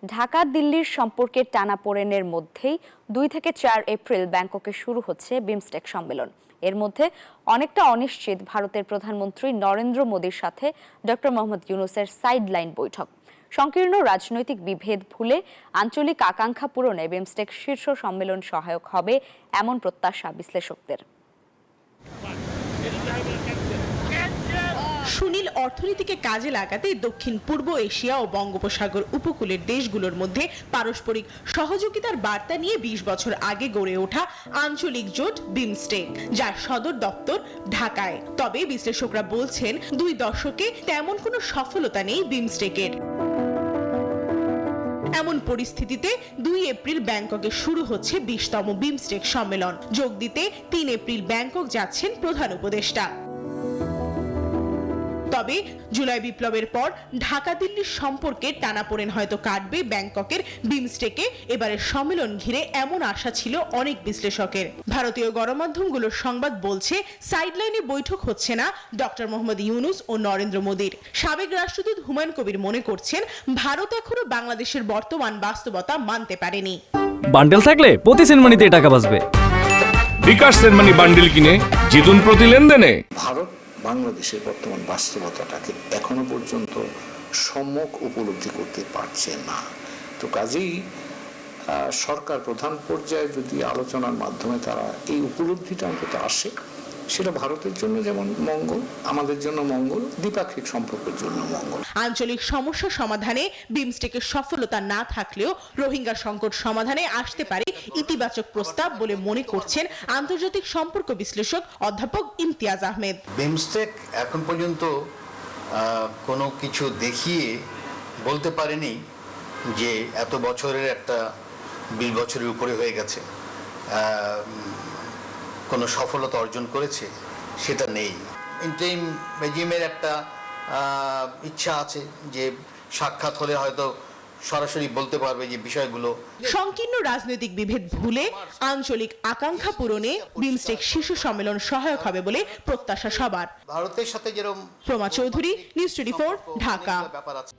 ঢাকা দিল্লির সম্পর্কের টানাপোড়েনের মধ্যেই 2 থেকে 4 এপ্রিল ব্যাংককে শুরু হচ্ছে বিমস্টেক সম্মেলন। এর মধ্যে অনেকটা অনিশ্চিত ভারতের প্রধানমন্ত্রী নরেন্দ্র মোদীর সাথে ডক্টর মোহাম্মদ ইউনূসের সাইডলাইন বৈঠক। সংকীর্ণ রাজনৈতিক বিভেদ ভুলে আঞ্চলিক আকাঙ্ক্ষা পূরণে বিমস্টেক শীর্ষ সম্মেলন সহায়ক হবে এমন প্রত্যাশা বিশ্লেষকদের। সুনীল অর্থনীতিকে কাজে লাগাতে দক্ষিণ পূর্ব এশিয়া ও বঙ্গোপসাগর উপকূলের দেশগুলোর মধ্যে পারস্পরিক সহযোগিতার বার্তা নিয়ে 20 বছর আগে গড়ে ওঠা আঞ্চলিক জোট বিমস্টেক, যার সদর দপ্তর ঢাকায়। তবে বিশ্লেষকরা বলছেন 2 দশকে তেমন কোনো সফলতা নেই বিমস্টেকের। এমন পরিস্থিতিতে 2 এপ্রিল ব্যাংককে শুরু হচ্ছে 20তম বিমস্টেক সম্মেলন। যোগ দিতে 3 এপ্রিল ব্যাংকক যাচ্ছেন প্রধান উপদেষ্টা। তবে জুলাই বিপ্লবের পর ঢাকা দিল্লির সম্পর্কে টানাপোড়েন হয়তো কাটবে ব্যাংককের বিমস্টেকে এবারের সম্মেলন ঘিরে এমন আশা ছিল অনেক বিশ্লেষকের। ভারতীয় গণমাধ্যমগুলোর সংবাদ বলছে সাইডলাইনে বৈঠক হচ্ছে না ডক্টর মোহাম্মদ ইউনূস ও নরেন্দ্র মোদীর। সাবেক রাষ্ট্রদূত হুমায়ুন কবির মনে করছেন ভারত এখনো বাংলাদেশের বর্তমান বাস্তবতা মানতে পারেনি। বান্ডেল থাকলে প্রতি সেনমানিতে টাকা বাঁচবে। বিকাশ সেনমানি বান্ডেল কিনে জিতুন প্রতি লেনদেনে। ভারত বাংলাদেশের বর্তমান বাস্তবতাটাকে এখনো পর্যন্ত সম্যক উপলব্ধি করতে পারছে না। তো কাজেই সরকার প্রধান পর্যায়ে যদি আলোচনার মাধ্যমে তারা এই উপলব্ধিটা অন্তত আসে, সেটা ভারতের জন্য যেমন মঙ্গল, আমাদের জন্য মঙ্গল, দ্বিপাক্ষিক সম্পর্কের জন্য মঙ্গল। আঞ্চলিক সমস্যা সমাধানে বিমস্টেকের সফলতা না থাকলেও রোহিঙ্গা সংকট সমাধানে আসতে পারে ইতিবাচক প্রস্তাব বলে মনে করছেন আন্তর্জাতিক সম্পর্ক বিশ্লেষক অধ্যাপক ইমতিয়াজ আহমেদ। বিমস্টেক এখন পর্যন্ত কোনো কিছু দেখিয়ে বলতে পারেনি যে এত বছরের একটা 20 বছরের উপরে হয়ে গেছে কোনো সফলতা অর্জন করেছে, সেটা নেই। ইন্টারিম রেজিমের একটা ইচ্ছা আছে যে সাক্ষাৎ হলে হয়তো সরাসরি বলতে পারবে যে বিষয়গুলো। সংকীর্ণ রাজনৈতিক বিভেদ ভুলে আঞ্চলিক আকাঙ্ক্ষা পূরণে বিমস্টেক শীর্ষ সম্মেলন সহায়ক হবে বলে প্রত্যাশা সবার। ভারতের সাথে যেরকম প্রমা চৌধুরী, নিউজ 24, ঢাকা। ব্যাপার আছে।